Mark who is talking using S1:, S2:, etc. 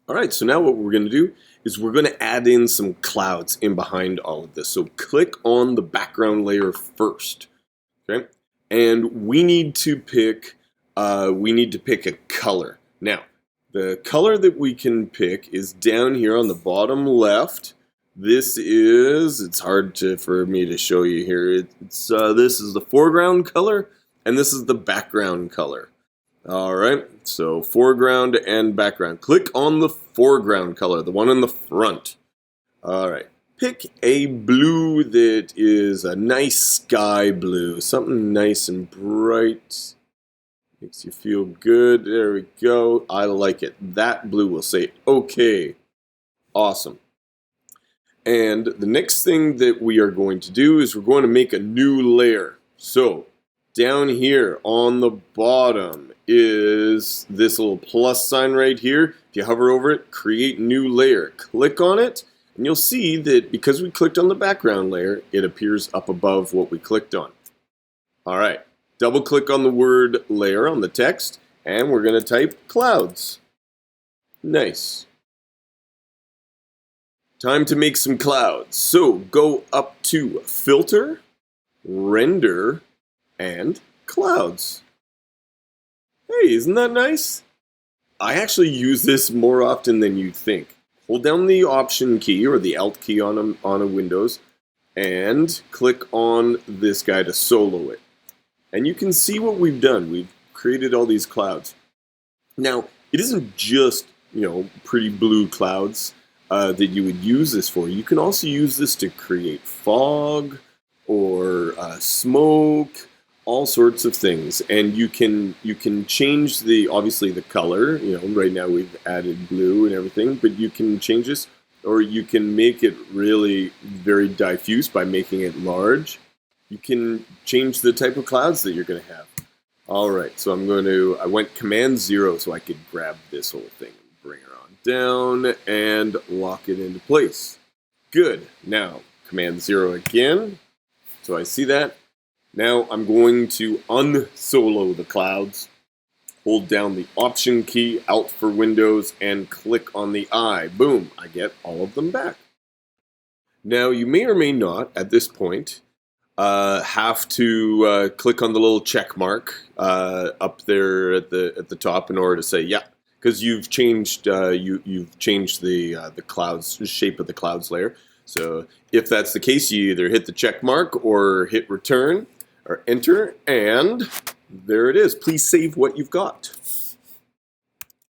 S1: All right, so now what we're going to do is we're going to add in some clouds in behind all of this. So click on the background layer first, okay? And we need to pick a color. Now, the color that we can pick is down here on the bottom left. It's hard for me to show you here. This is the foreground color, and this is the background color. All right, so foreground and background. Click on the foreground color, the one in the front. All right, pick a blue that is a nice sky blue, something nice and bright. Makes you feel good. There we go. I like it. That blue will say okay. Awesome. And the next thing that we are going to do is we're going to make a new layer. So down here on the bottom is this little plus sign right here. If you hover over it, create new layer. Click on it, and you'll see that because we clicked on the background layer, it appears up above what we clicked on. All right, double click on the word layer on the text, and we're going to type clouds. Nice. Time to make some clouds. So go up to Filter, Render, and Clouds. Hey, isn't that nice? I actually use this more often than you'd think. Hold down the Option key or the Alt key on a Windows and click on this guy to solo it. And you can see what we've done. We've created all these clouds. Now, it isn't just, pretty blue clouds that you would use this for. You can also use this to create fog or smoke, all sorts of things. And you can change obviously the color. Right now we've added blue and everything, but you can change this, or you can make it really very diffuse by making it large. You can change the type of clouds that you're going to have. All right, so I went Command 0 so I could grab this whole thing and bring her on down and lock it into place. Good. Now, Command 0 again. So I see that. Now I'm going to unsolo the clouds. Hold down the Option key, Alt for Windows, and click on the eye. Boom, I get all of them back. Now you may or may not, at this point, have to click on the little check mark up there at the top in order to say yeah, because you've changed the clouds, the shape of the clouds layer. So if that's the case, you either hit the check mark or hit return or enter, and there it is. Please save what you've got.